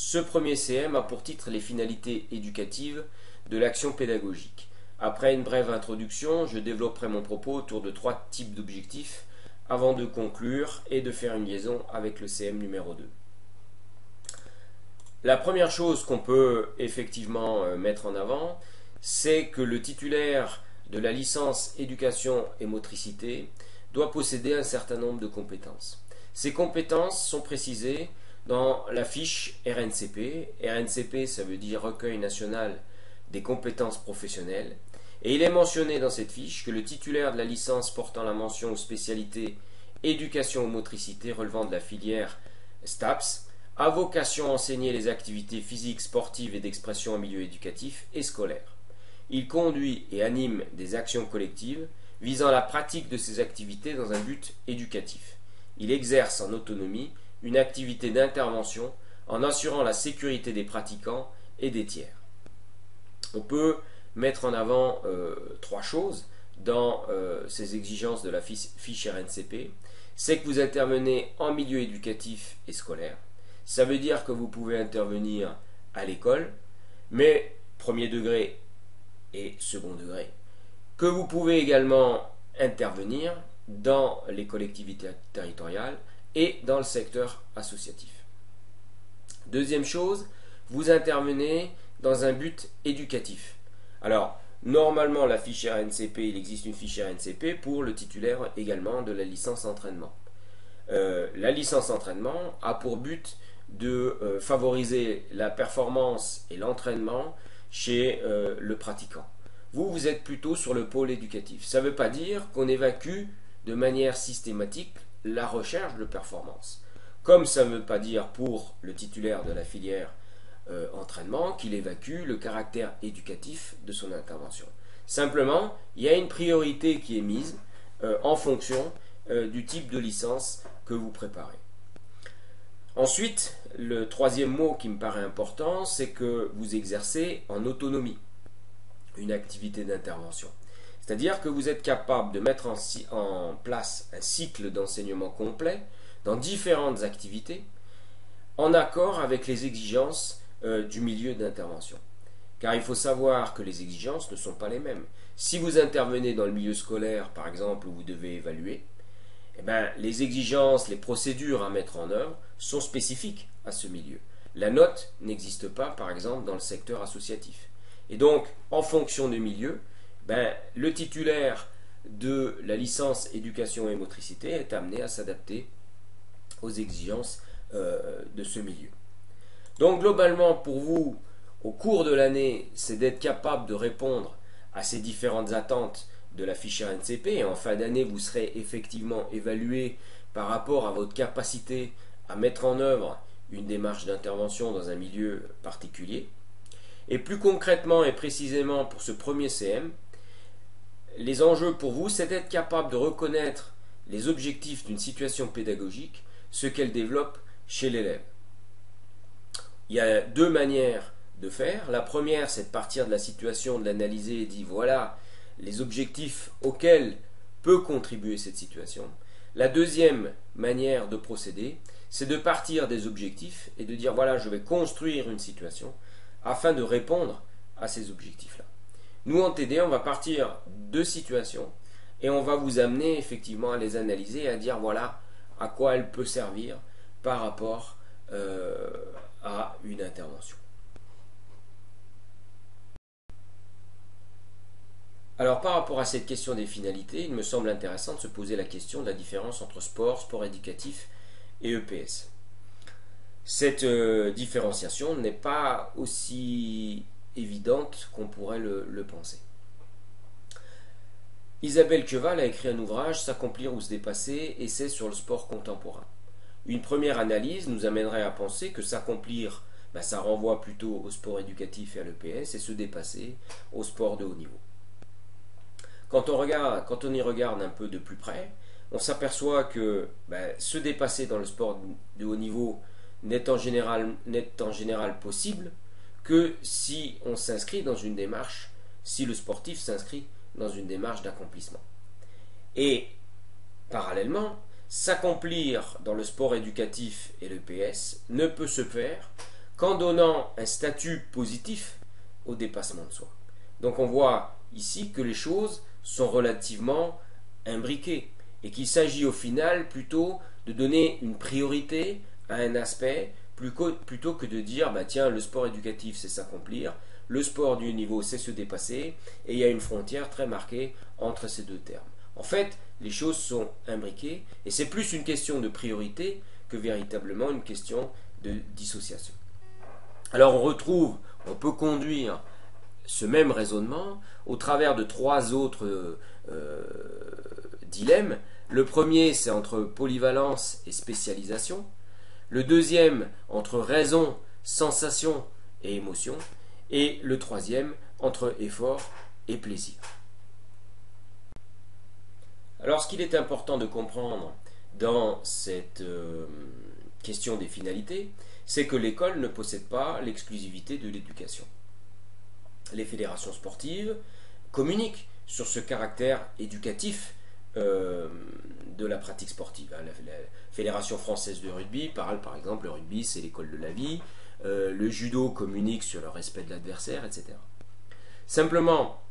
Ce premier CM a pour titre les finalités éducatives de l'action pédagogique. Après une brève introduction, je développerai mon propos autour de 3 types d'objectifs avant de conclure et de faire une liaison avec le CM numéro 2. La première chose qu'on peut effectivement mettre en avant, c'est que le titulaire de la licence éducation et motricité doit posséder un certain nombre de compétences. Ces compétences sont précisées dans la fiche RNCP. RNCP, ça veut dire Recueil national des compétences professionnelles. Et il est mentionné dans cette fiche que le titulaire de la licence portant la mention ou spécialité éducation ou motricité relevant de la filière STAPS a vocation à enseigner les activités physiques, sportives et d'expression en milieu éducatif et scolaire. Il conduit et anime des actions collectives visant la pratique de ces activités dans un but éducatif. Il exerce en autonomie une activité d'intervention en assurant la sécurité des pratiquants et des tiers. On peut mettre en avant 3 choses dans ces exigences de la fiche RNCP. C'est que vous intervenez en milieu éducatif et scolaire. Ça veut dire que vous pouvez intervenir à l'école, mais premier degré et second degré. Que vous pouvez également intervenir dans les collectivités territoriales et dans le secteur associatif. Deuxième chose, vous intervenez dans un but éducatif. Alors, normalement, la fiche RNCP, il existe une fiche RNCP pour le titulaire également de la licence entraînement. La licence entraînement a pour but de favoriser la performance et l'entraînement chez le pratiquant. Vous êtes plutôt sur le pôle éducatif. Ça ne veut pas dire qu'on évacue de manière systématique la recherche de performance. Comme ça ne veut pas dire pour le titulaire de la filière entraînement qu'il évacue le caractère éducatif de son intervention. Simplement, il y a une priorité qui est mise en fonction du type de licence que vous préparez. Ensuite, le troisième mot qui me paraît important, c'est que vous exercez en autonomie une activité d'intervention. C'est-à-dire que vous êtes capable de mettre en place un cycle d'enseignement complet dans différentes activités en accord avec les exigences du milieu d'intervention. Car il faut savoir que les exigences ne sont pas les mêmes. Si vous intervenez dans le milieu scolaire, par exemple, où vous devez évaluer, eh bien, les exigences, les procédures à mettre en œuvre sont spécifiques à ce milieu. La note n'existe pas, par exemple, dans le secteur associatif. Et donc, en fonction du milieu, le titulaire de la licence éducation et motricité est amené à s'adapter aux exigences de ce milieu. Donc, globalement, pour vous, au cours de l'année, c'est d'être capable de répondre à ces différentes attentes de la fiche RNCP, et en fin d'année, vous serez effectivement évalué par rapport à votre capacité à mettre en œuvre une démarche d'intervention dans un milieu particulier. Et plus concrètement et précisément pour ce premier CM, les enjeux pour vous, c'est d'être capable de reconnaître les objectifs d'une situation pédagogique, ce qu'elle développe chez l'élève. Il y a 2 manières de faire. La première, c'est de partir de la situation, de l'analyser et de dire voilà les objectifs auxquels peut contribuer cette situation. La deuxième manière de procéder, c'est de partir des objectifs et de dire voilà, je vais construire une situation afin de répondre à ces objectifs-là. Nous, en TD, on va partir de situations et on va vous amener effectivement à les analyser et à dire voilà à quoi elle peut servir par rapport à une intervention. Alors par rapport à cette question des finalités, il me semble intéressant de se poser la question de la différence entre sport éducatif et EPS. Cette différenciation n'est pas aussi évidente qu'on pourrait le penser. Isabelle Queval a écrit un ouvrage, S'accomplir ou se dépasser, essai sur le sport contemporain. Une première analyse nous amènerait à penser que s'accomplir, ça renvoie plutôt au sport éducatif et à l'EPS, et se dépasser au sport de haut niveau. Quand on y regarde un peu de plus près, on s'aperçoit que se dépasser dans le sport de haut niveau n'est en général possible que si on s'inscrit dans une démarche, si le sportif s'inscrit dans une démarche d'accomplissement. Et parallèlement, s'accomplir dans le sport éducatif et l'EPS ne peut se faire qu'en donnant un statut positif au dépassement de soi. Donc on voit ici que les choses sont relativement imbriquées et qu'il s'agit au final plutôt de donner une priorité à un aspect plutôt que de dire bah tiens, le sport éducatif c'est s'accomplir, le sport du haut niveau c'est se dépasser, et il y a une frontière très marquée entre ces deux termes. En fait, les choses sont imbriquées et c'est plus une question de priorité que véritablement une question de dissociation. Alors on peut conduire ce même raisonnement au travers de trois autres dilemmes. Le premier, c'est entre polyvalence et spécialisation. Le deuxième, entre raison, sensation et émotion. Et le troisième, entre effort et plaisir. Alors, ce qu'il est important de comprendre dans cette question des finalités, c'est que l'école ne possède pas l'exclusivité de l'éducation. Les fédérations sportives communiquent sur ce caractère éducatif de la pratique sportive. La Fédération française de rugby parle par exemple, le rugby c'est l'école de la vie, le judo communique sur le respect de l'adversaire, etc. Simplement,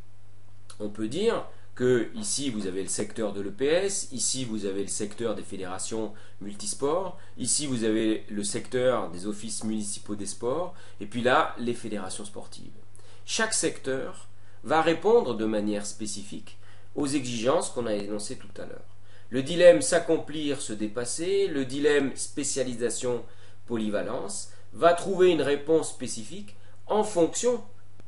on peut dire que ici vous avez le secteur de l'EPS, ici vous avez le secteur des fédérations multisports, ici vous avez le secteur des offices municipaux des sports, et puis là les fédérations sportives. Chaque secteur va répondre de manière spécifique aux exigences qu'on a énoncées tout à l'heure. Le dilemme s'accomplir, se dépasser, le dilemme spécialisation, polyvalence, va trouver une réponse spécifique en fonction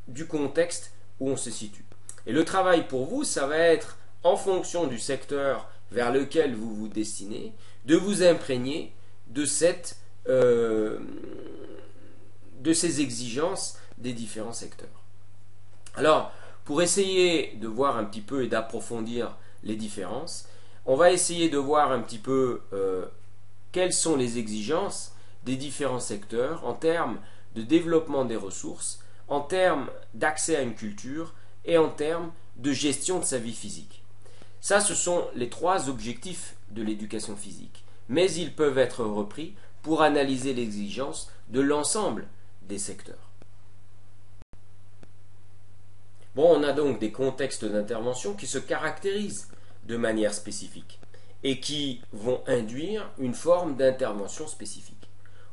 du contexte où on se situe. Et le travail pour vous, ça va être, en fonction du secteur vers lequel vous vous destinez, de vous imprégner de ces exigences des différents secteurs. Alors, pour essayer de voir un petit peu et d'approfondir les différences, on va essayer de voir un petit peu quelles sont les exigences des différents secteurs en termes de développement des ressources, en termes d'accès à une culture et en termes de gestion de sa vie physique. Ça, ce sont les trois objectifs de l'éducation physique, mais ils peuvent être repris pour analyser l'exigence de l'ensemble des secteurs. Bon, on a donc des contextes d'intervention qui se caractérisent de manière spécifique et qui vont induire une forme d'intervention spécifique.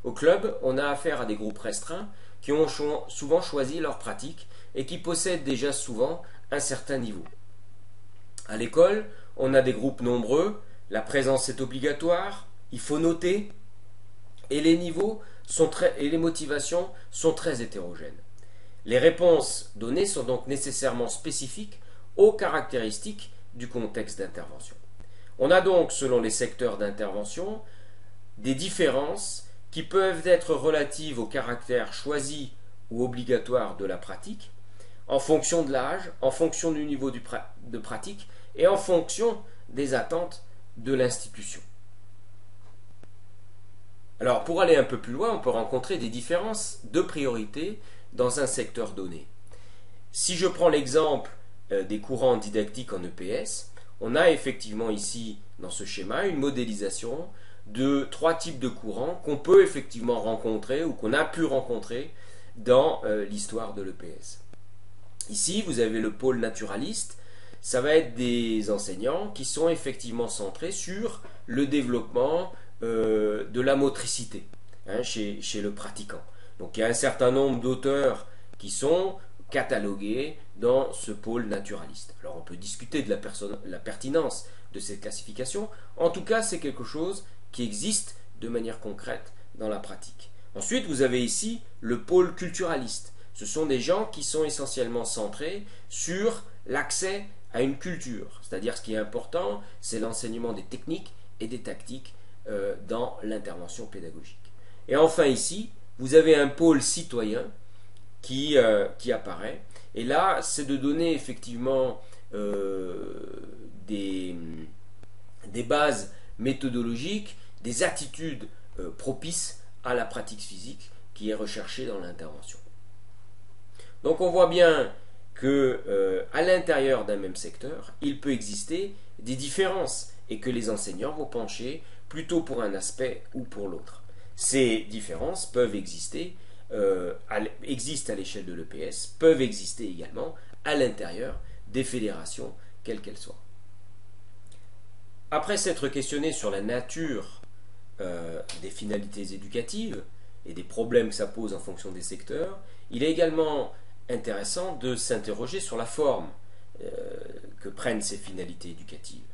Au club, on a affaire à des groupes restreints qui ont souvent choisi leur pratique et qui possèdent déjà souvent un certain niveau. À l'école, on a des groupes nombreux, la présence est obligatoire, il faut noter, et les niveaux et les motivations sont très hétérogènes. Les réponses données sont donc nécessairement spécifiques aux caractéristiques du contexte d'intervention. On a donc, selon les secteurs d'intervention, des différences qui peuvent être relatives au caractère choisi ou obligatoire de la pratique, en fonction de l'âge, en fonction du niveau de pratique et en fonction des attentes de l'institution. Alors, pour aller un peu plus loin, on peut rencontrer des différences de priorité dans un secteur donné. Si je prends l'exemple des courants didactiques en EPS, on a effectivement ici, dans ce schéma, une modélisation de trois types de courants qu'on peut effectivement rencontrer ou qu'on a pu rencontrer dans l'histoire de l'EPS. Ici, vous avez le pôle naturaliste, ça va être des enseignants qui sont effectivement centrés sur le développement de la motricité chez le pratiquant. Donc il y a un certain nombre d'auteurs qui sont catalogués dans ce pôle naturaliste. Alors on peut discuter de la pertinence de cette classification. En tout cas, c'est quelque chose qui existe de manière concrète dans la pratique. Ensuite, vous avez ici le pôle culturaliste. Ce sont des gens qui sont essentiellement centrés sur l'accès à une culture. C'est-à-dire ce qui est important, c'est l'enseignement des techniques et des tactiques dans l'intervention pédagogique. Et enfin ici, vous avez un pôle citoyen qui apparaît. Et là, c'est de donner effectivement des bases méthodologiques, des attitudes propices à la pratique physique qui est recherchée dans l'intervention. Donc on voit bien que à l'intérieur d'un même secteur, il peut exister des différences et que les enseignants vont pencher plutôt pour un aspect ou pour l'autre. Ces différences peuvent exister existent à l'échelle de l'EPS peuvent exister également à l'intérieur des fédérations, quelles qu'elles soient. Après s'être questionné sur la nature des finalités éducatives et des problèmes que ça pose en fonction des secteurs, il est également intéressant de s'interroger sur la forme que prennent ces finalités éducatives.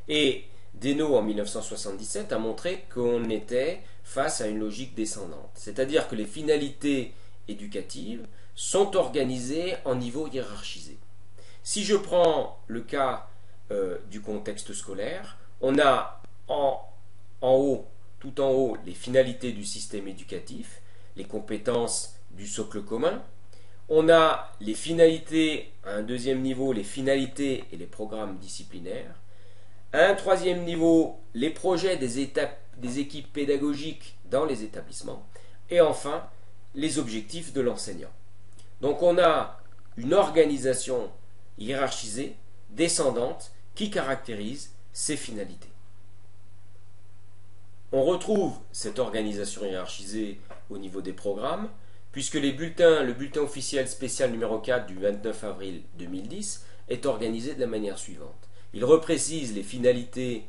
Et Deno, en 1977, a montré qu'on était face à une logique descendante. C'est-à-dire que les finalités éducatives sont organisées en niveau hiérarchisé. Si je prends le cas du contexte scolaire, on a tout en haut, les finalités du système éducatif, les compétences du socle commun. On a les finalités, à un deuxième niveau, les finalités et les programmes disciplinaires. À un troisième niveau, les projets des équipes pédagogiques dans les établissements. Et enfin, les objectifs de l'enseignant. Donc on a une organisation hiérarchisée, descendante, qui caractérise ces finalités. On retrouve cette organisation hiérarchisée au niveau des programmes, puisque le bulletin officiel spécial numéro 4 du 29 avril 2010 est organisé de la manière suivante. Il reprécise les finalités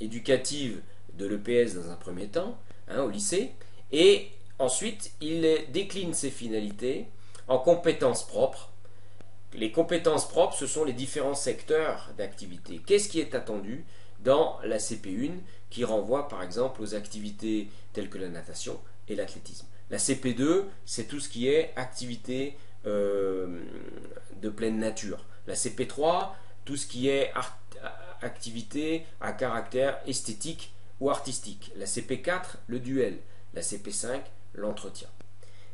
éducatives de l'EPS dans un premier temps, au lycée, et ensuite il décline ces finalités en compétences propres. Les compétences propres, ce sont les différents secteurs d'activité. Qu'est-ce qui est attendu dans la CP1 qui renvoie par exemple aux activités telles que la natation et l'athlétisme. La CP2, c'est tout ce qui est activité de pleine nature. La CP3, tout ce qui est activité à caractère esthétique ou artistique. La CP4, le duel. La CP5, l'entretien.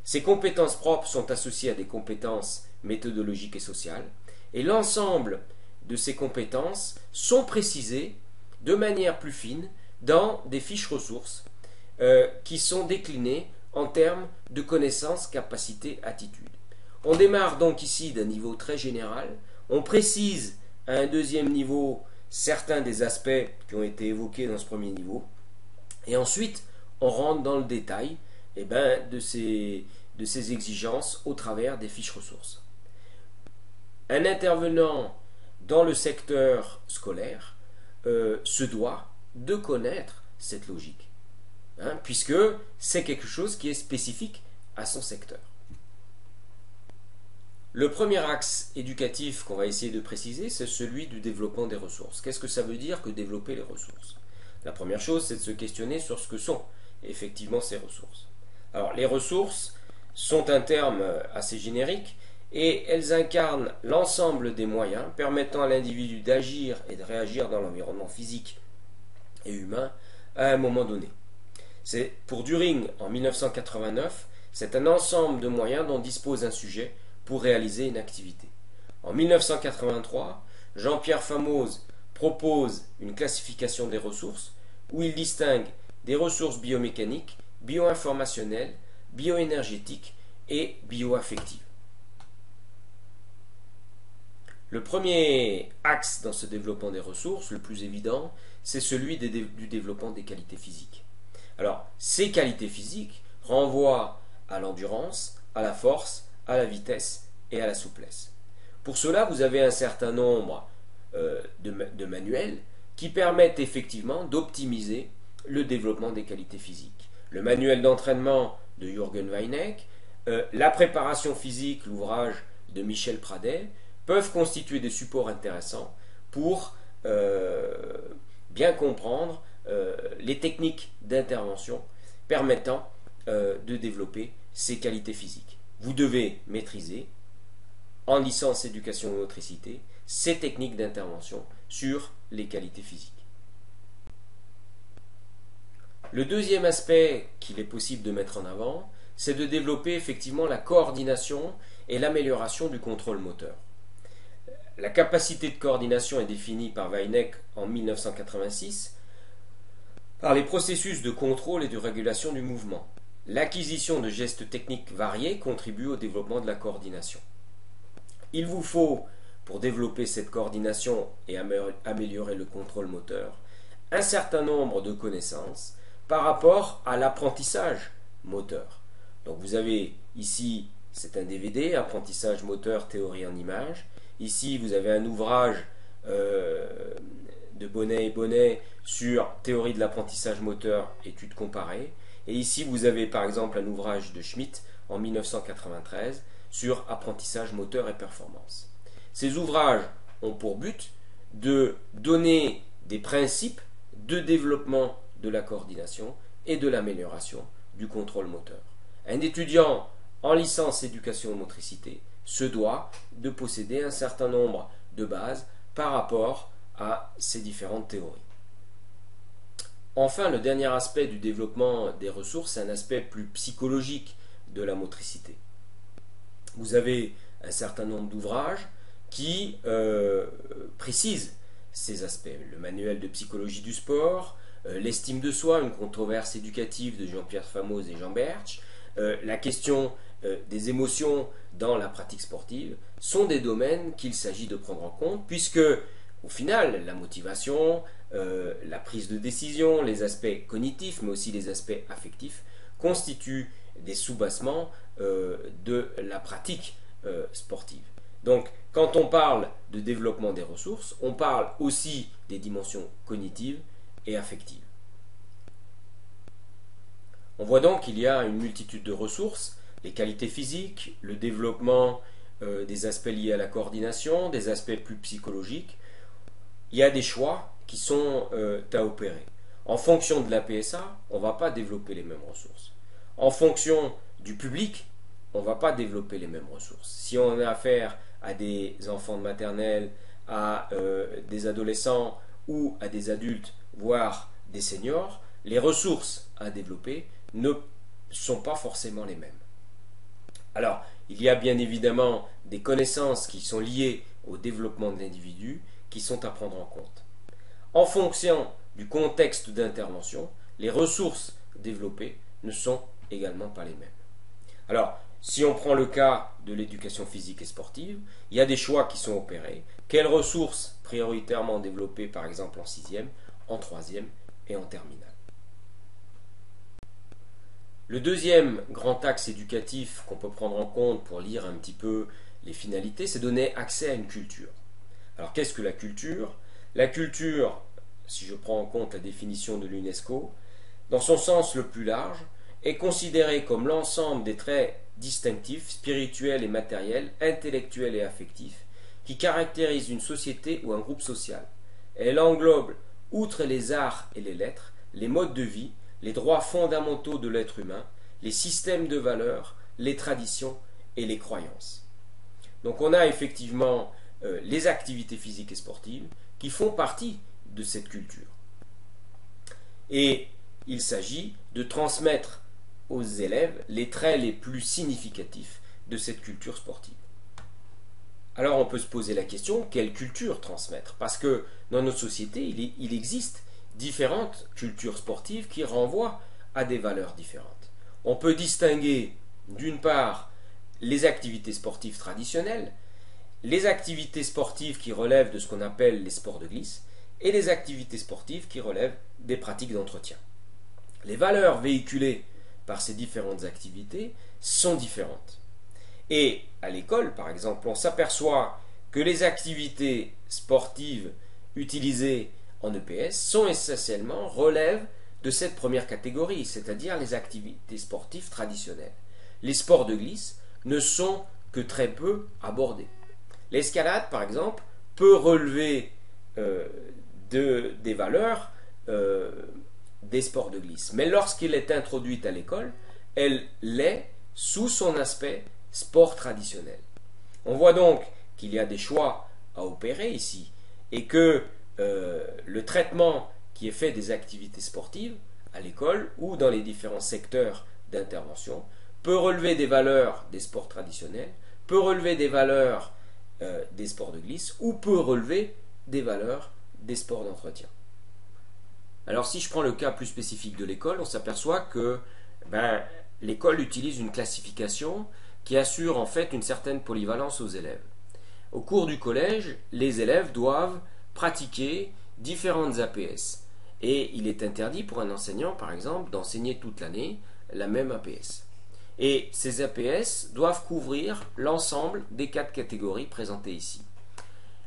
Ces compétences propres sont associées à des compétences méthodologiques et sociales, et l'ensemble de ces compétences sont précisées de manière plus fine dans des fiches ressources qui sont déclinées en termes de connaissances, capacités, attitudes. On démarre donc ici d'un niveau très général, on précise à un deuxième niveau certains des aspects qui ont été évoqués dans ce premier niveau, et ensuite on rentre dans le détail de ces exigences au travers des fiches ressources. Un intervenant dans le secteur scolaire se doit de connaître cette logique, puisque c'est quelque chose qui est spécifique à son secteur. Le premier axe éducatif qu'on va essayer de préciser, c'est celui du développement des ressources. Qu'est-ce que ça veut dire que développer les ressources? La première chose, c'est de se questionner sur ce que sont effectivement ces ressources. Alors, les ressources sont un terme assez générique et elles incarnent l'ensemble des moyens permettant à l'individu d'agir et de réagir dans l'environnement physique et humain à un moment donné. C'est pour Düring en 1989, c'est un ensemble de moyens dont dispose un sujet pour réaliser une activité. En 1983, Jean-Pierre Famose propose une classification des ressources où il distingue des ressources biomécaniques, bioinformationnelles, bioénergétiques et bioaffectives. Le premier axe dans ce développement des ressources, le plus évident, c'est celui du développement des qualités physiques. Alors, ces qualités physiques renvoient à l'endurance, à la force, à la vitesse et à la souplesse. Pour cela, vous avez un certain nombre de manuels qui permettent effectivement d'optimiser le développement des qualités physiques. Le manuel d'entraînement de Jürgen Weineck, la préparation physique, l'ouvrage de Michel Pradet, peuvent constituer des supports intéressants pour bien comprendre les techniques d'intervention permettant de développer ces qualités physiques. Vous devez maîtriser, en licence éducation et motricité, ces techniques d'intervention sur les qualités physiques. Le deuxième aspect qu'il est possible de mettre en avant, c'est de développer effectivement la coordination et l'amélioration du contrôle moteur. La capacité de coordination est définie par Weineck en 1986 par les processus de contrôle et de régulation du mouvement. L'acquisition de gestes techniques variés contribue au développement de la coordination. Il vous faut, pour développer cette coordination et améliorer le contrôle moteur, un certain nombre de connaissances par rapport à l'apprentissage moteur. Donc vous avez ici, c'est un DVD, apprentissage moteur, théorie en images. Ici, vous avez un ouvrage de Bonnet et Bonnet sur théorie de l'apprentissage moteur, études comparées. Et ici, vous avez par exemple un ouvrage de Schmitt en 1993 sur apprentissage moteur et performance. Ces ouvrages ont pour but de donner des principes de développement de la coordination et de l'amélioration du contrôle moteur. Un étudiant en licence éducation motricité se doit de posséder un certain nombre de bases par rapport à ces différentes théories. Enfin, le dernier aspect du développement des ressources, c'est un aspect plus psychologique de la motricité. Vous avez un certain nombre d'ouvrages qui précisent ces aspects. Le manuel de psychologie du sport, l'estime de soi, une controverse éducative de Jean-Pierre Famos et Jean Bertsch, la question des émotions dans la pratique sportive sont des domaines qu'il s'agit de prendre en compte, puisque au final, la motivation, la prise de décision, les aspects cognitifs, mais aussi les aspects affectifs, constituent des sous-bassements de la pratique sportive. Donc, quand on parle de développement des ressources, on parle aussi des dimensions cognitives et affectives. On voit donc qu'il y a une multitude de ressources, les qualités physiques, le développement des aspects liés à la coordination, des aspects plus psychologiques. Il y a des choix qui sont à opérer. En fonction de la PSA, on ne va pas développer les mêmes ressources. En fonction du public, on ne va pas développer les mêmes ressources. Si on a affaire à des enfants de maternelle, à des adolescents ou à des adultes, voire des seniors, les ressources à développer ne sont pas forcément les mêmes. Alors, il y a bien évidemment des connaissances qui sont liées au développement de l'individu qui sont à prendre en compte. En fonction du contexte d'intervention, les ressources développées ne sont également pas les mêmes. Alors, si on prend le cas de l'éducation physique et sportive, il y a des choix qui sont opérés. Quelles ressources prioritairement développées par exemple en 6e, en 3e et en terminale? Le deuxième grand axe éducatif qu'on peut prendre en compte pour lire un petit peu les finalités, c'est donner accès à une culture. Alors qu'est-ce que la culture? La culture, si je prends en compte la définition de l'UNESCO, dans son sens le plus large, est considérée comme l'ensemble des traits distinctifs, spirituels et matériels, intellectuels et affectifs, qui caractérisent une société ou un groupe social. Elle englobe, outre les arts et les lettres, les modes de vie, les droits fondamentaux de l'être humain, les systèmes de valeurs, les traditions et les croyances. Donc on a effectivement les activités physiques et sportives qui font partie de cette culture. Et il s'agit de transmettre aux élèves les traits les plus significatifs de cette culture sportive. Alors on peut se poser la question, quelle culture transmettre? Parce que dans notre société, il existe différentes cultures sportives qui renvoient à des valeurs différentes. On peut distinguer d'une part les activités sportives traditionnelles, les activités sportives qui relèvent de ce qu'on appelle les sports de glisse et les activités sportives qui relèvent des pratiques d'entretien. Les valeurs véhiculées par ces différentes activités sont différentes. Et à l'école, par exemple, on s'aperçoit que les activités sportives utilisées en EPS sont essentiellement relèvent de cette première catégorie, c'est-à-dire les activités sportives traditionnelles. Les sports de glisse ne sont que très peu abordés. L'escalade, par exemple, peut relever des valeurs des sports de glisse. Mais lorsqu'elle est introduite à l'école, elle l'est sous son aspect sport traditionnel. On voit donc qu'il y a des choix à opérer ici et que le traitement qui est fait des activités sportives à l'école ou dans les différents secteurs d'intervention peut relever des valeurs des sports traditionnels, peut relever des valeurs des sports de glisse ou peut relever des valeurs des sports d'entretien. Alors si je prends le cas plus spécifique de l'école, on s'aperçoit que l'école utilise une classification qui assure en fait une certaine polyvalence aux élèves. Au cours du collège, les élèves doivent pratiquer différentes APS. Et il est interdit pour un enseignant, par exemple, d'enseigner toute l'année la même APS. Et ces APS doivent couvrir l'ensemble des 4 catégories présentées ici.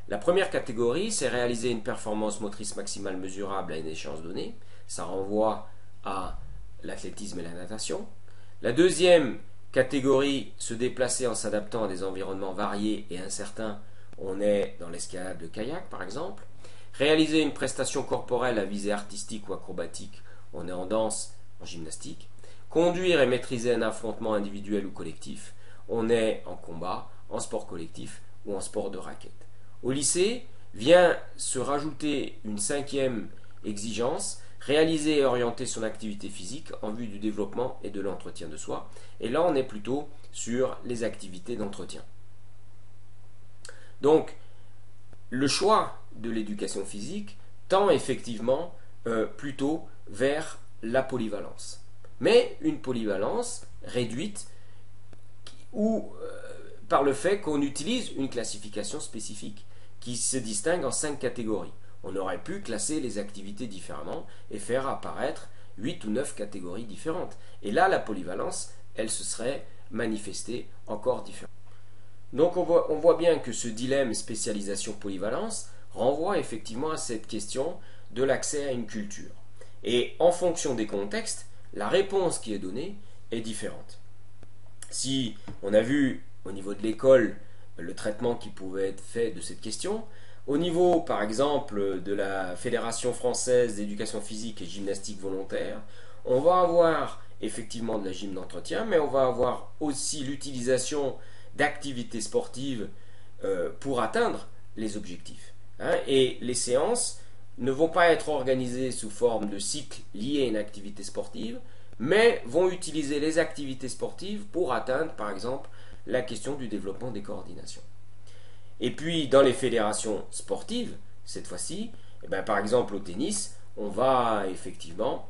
La première catégorie, c'est réaliser une performance motrice maximale mesurable à une échéance donnée. Ça renvoie à l'athlétisme et la natation. La deuxième catégorie, se déplacer en s'adaptant à des environnements variés et incertains. On est dans l'escalade de kayak par exemple. Réaliser une prestation corporelle à visée artistique ou acrobatique. On est en danse, en gymnastique. Conduire et maîtriser un affrontement individuel ou collectif. On est en combat, en sport collectif ou en sport de raquette. Au lycée, vient se rajouter une 5e exigence, réaliser et orienter son activité physique en vue du développement et de l'entretien de soi. Et là, on est plutôt sur les activités d'entretien. Donc, le choix de l'éducation physique tend effectivement plutôt vers la polyvalence. Mais une polyvalence réduite ou par le fait qu'on utilise une classification spécifique qui se distingue en 5 catégories. On aurait pu classer les activités différemment et faire apparaître 8 ou 9 catégories différentes. Et là, la polyvalence, elle se serait manifestée encore différemment. Donc on voit bien que ce dilemme spécialisation-polyvalence renvoie effectivement à cette question de l'accès à une culture. Et en fonction des contextes, la réponse qui est donnée est différente. Si on a vu au niveau de l'école le traitement qui pouvait être fait de cette question, au niveau par exemple de la Fédération française d'éducation physique et gymnastique volontaire, on va avoir effectivement de la gym d'entretien, mais on va avoir aussi l'utilisation d'activités sportives pour atteindre les objectifs. Et les séances ne vont pas être organisées sous forme de cycle lié à une activité sportive, mais vont utiliser les activités sportives pour atteindre par exemple la question du développement des coordinations. Et puis dans les fédérations sportives, cette fois-ci, par exemple au tennis, on va effectivement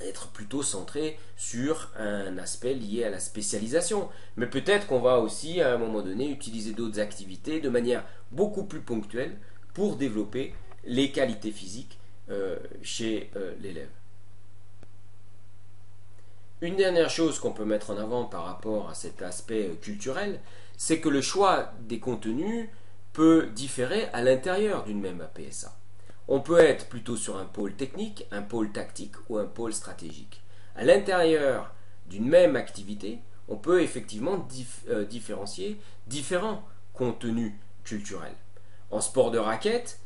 être plutôt centré sur un aspect lié à la spécialisation. Mais peut-être qu'on va aussi à un moment donné utiliser d'autres activités de manière beaucoup plus ponctuelle pour développer les qualités physiques chez l'élève. Une dernière chose qu'on peut mettre en avant par rapport à cet aspect culturel, c'est que le choix des contenus peut différer à l'intérieur d'une même APSA. On peut être plutôt sur un pôle technique, un pôle tactique ou un pôle stratégique. À l'intérieur d'une même activité, on peut effectivement différencier différents contenus culturels. En sport de raquette,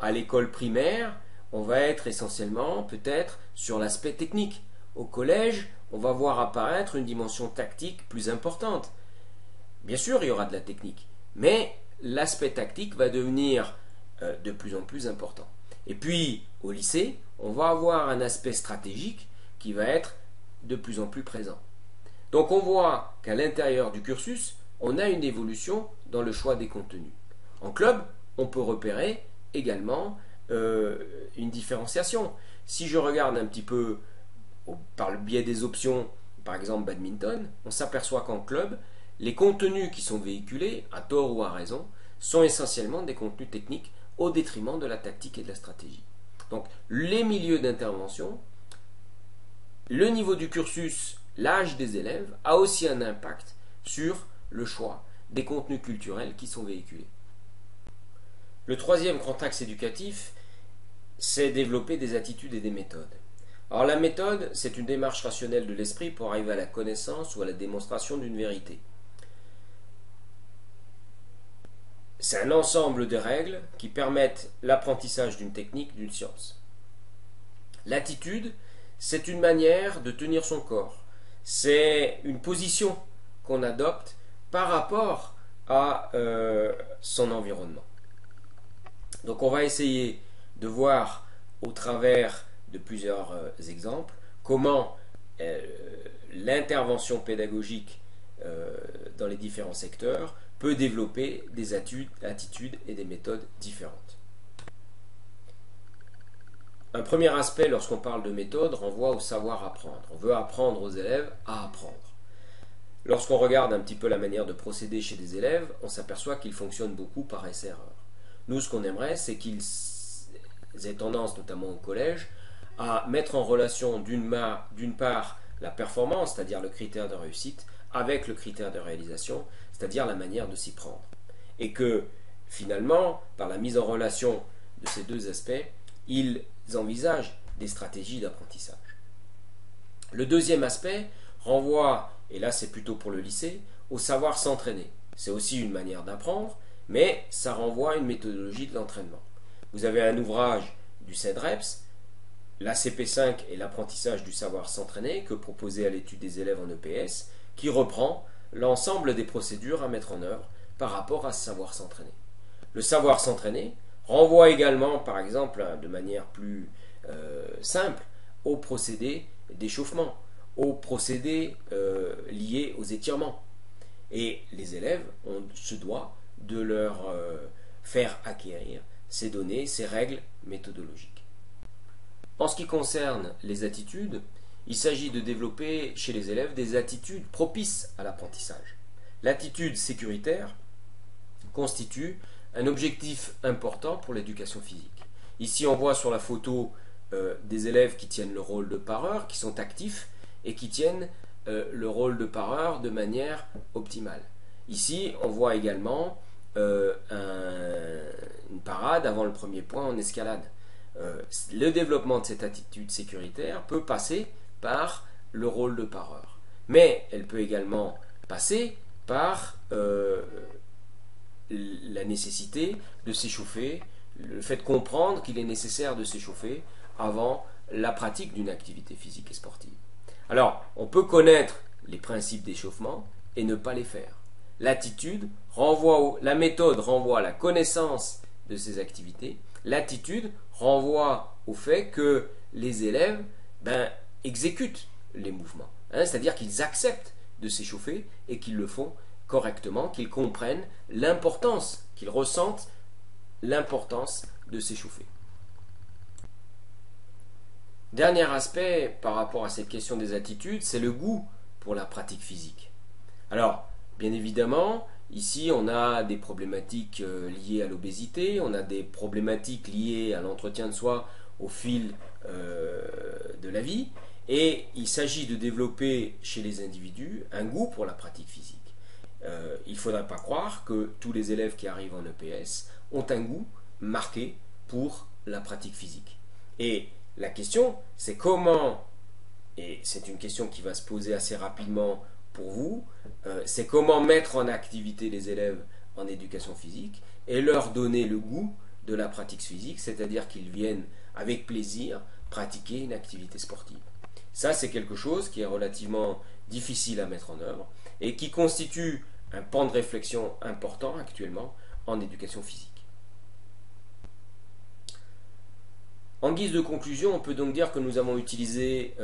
à l'école primaire, on va être essentiellement peut-être sur l'aspect technique. Au collège, on va voir apparaître une dimension tactique plus importante. Bien sûr, il y aura de la technique, mais l'aspect tactique va devenir de plus en plus important. Et puis, au lycée, on va avoir un aspect stratégique qui va être de plus en plus présent. Donc on voit qu'à l'intérieur du cursus, on a une évolution dans le choix des contenus. En club, on peut repérer également une différenciation. Si je regarde un petit peu par le biais des options, par exemple badminton, on s'aperçoit qu'en club, les contenus qui sont véhiculés, à tort ou à raison, sont essentiellement des contenus techniques au détriment de la tactique et de la stratégie. Donc les milieux d'intervention, le niveau du cursus, l'âge des élèves a aussi un impact sur le choix des contenus culturels qui sont véhiculés. Le troisième grand axe éducatif, c'est développer des attitudes et des méthodes. Alors la méthode, c'est une démarche rationnelle de l'esprit pour arriver à la connaissance ou à la démonstration d'une vérité. C'est un ensemble de règles qui permettent l'apprentissage d'une technique, d'une science. L'attitude, c'est une manière de tenir son corps. C'est une position qu'on adopte par rapport à son environnement. Donc on va essayer de voir au travers de plusieurs exemples comment l'intervention pédagogique dans les différents secteurs peut développer des attitudes et des méthodes différentes. Un premier aspect lorsqu'on parle de méthode renvoie au savoir apprendre. On veut apprendre aux élèves à apprendre. Lorsqu'on regarde un petit peu la manière de procéder chez des élèves, on s'aperçoit qu'ils fonctionnent beaucoup par essai-erreur. Nous, ce qu'on aimerait, c'est qu'ils aient tendance, notamment au collège, à mettre en relation d'une part la performance, c'est-à-dire le critère de réussite, avec le critère de réalisation, c'est-à-dire la manière de s'y prendre. Et que finalement, par la mise en relation de ces deux aspects, ils envisagent des stratégies d'apprentissage. Le deuxième aspect renvoie, et là c'est plutôt pour le lycée, au savoir s'entraîner. C'est aussi une manière d'apprendre, mais ça renvoie à une méthodologie de l'entraînement. Vous avez un ouvrage du CEDREPS, l'ACP5 et l'apprentissage du savoir s'entraîner, que proposait à l'étude des élèves en EPS, qui reprend l'ensemble des procédures à mettre en œuvre par rapport à ce savoir s'entraîner. Le savoir s'entraîner renvoie également, par exemple, de manière plus simple, aux procédés d'échauffement, aux procédés liés aux étirements. Et les élèves se doit de leur faire acquérir ces données, ces règles méthodologiques. En ce qui concerne les attitudes, il s'agit de développer chez les élèves des attitudes propices à l'apprentissage. L'attitude sécuritaire constitue un objectif important pour l'éducation physique. Ici, on voit sur la photo des élèves qui tiennent le rôle de pareur, qui sont actifs et qui tiennent le rôle de pareur de manière optimale. Ici, on voit également une parade avant le premier point en escalade. Le développement de cette attitude sécuritaire peut passer par le rôle de pareur. Mais elle peut également passer par la nécessité de s'échauffer, le fait de comprendre qu'il est nécessaire de s'échauffer avant la pratique d'une activité physique et sportive. Alors, on peut connaître les principes d'échauffement et ne pas les faire. L'attitude renvoie, la méthode renvoie à la connaissance de ces activités. L'attitude renvoie au fait que les élèves exécutent les mouvements. C'est-à-dire qu'ils acceptent de s'échauffer et qu'ils le font correctement, qu'ils comprennent l'importance, qu'ils ressentent l'importance de s'échauffer. Dernier aspect par rapport à cette question des attitudes, c'est le goût pour la pratique physique. Alors, bien évidemment, ici on a des problématiques liées à l'obésité, on a des problématiques liées à l'entretien de soi au fil de la vie, et il s'agit de développer chez les individus un goût pour la pratique physique. Il ne faudrait pas croire que tous les élèves qui arrivent en EPS ont un goût marqué pour la pratique physique. Et la question, c'est comment, et c'est une question qui va se poser assez rapidement pour vous, c'est comment mettre en activité les élèves en éducation physique et leur donner le goût de la pratique physique, c'est-à-dire qu'ils viennent avec plaisir pratiquer une activité sportive. Ça, c'est quelque chose qui est relativement difficile à mettre en œuvre et qui constitue un pan de réflexion important actuellement en éducation physique. En guise de conclusion, on peut donc dire que nous avons utilisé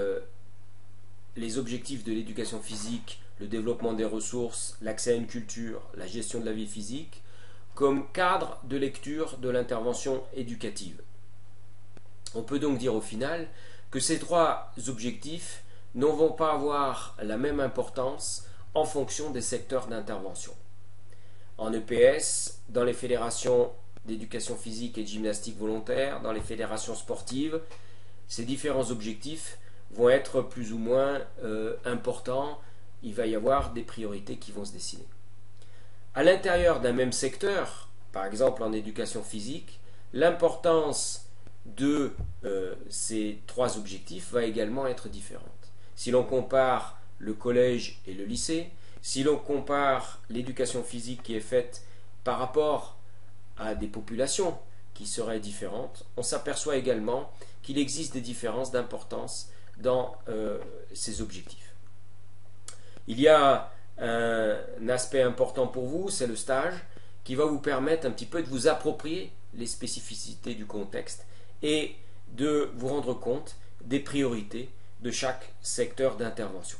les objectifs de l'éducation physique, le développement des ressources, l'accès à une culture, la gestion de la vie physique, comme cadre de lecture de l'intervention éducative. On peut donc dire au final que ces trois objectifs ne vont pas avoir la même importance en fonction des secteurs d'intervention. En EPS, dans les fédérations d'éducation physique et de gymnastique volontaire, dans les fédérations sportives, ces différents objectifs vont être plus ou moins importants. Il va y avoir des priorités qui vont se dessiner. À l'intérieur d'un même secteur, par exemple en éducation physique, l'importance de ces trois objectifs va également être différente. Si l'on compare le collège et le lycée, si l'on compare l'éducation physique qui est faite par rapport à des populations qui seraient différentes, on s'aperçoit également qu'il existe des différences d'importance dans ces objectifs. Il y a un aspect important pour vous, c'est le stage, qui va vous permettre un petit peu de vous approprier les spécificités du contexte et de vous rendre compte des priorités de chaque secteur d'intervention.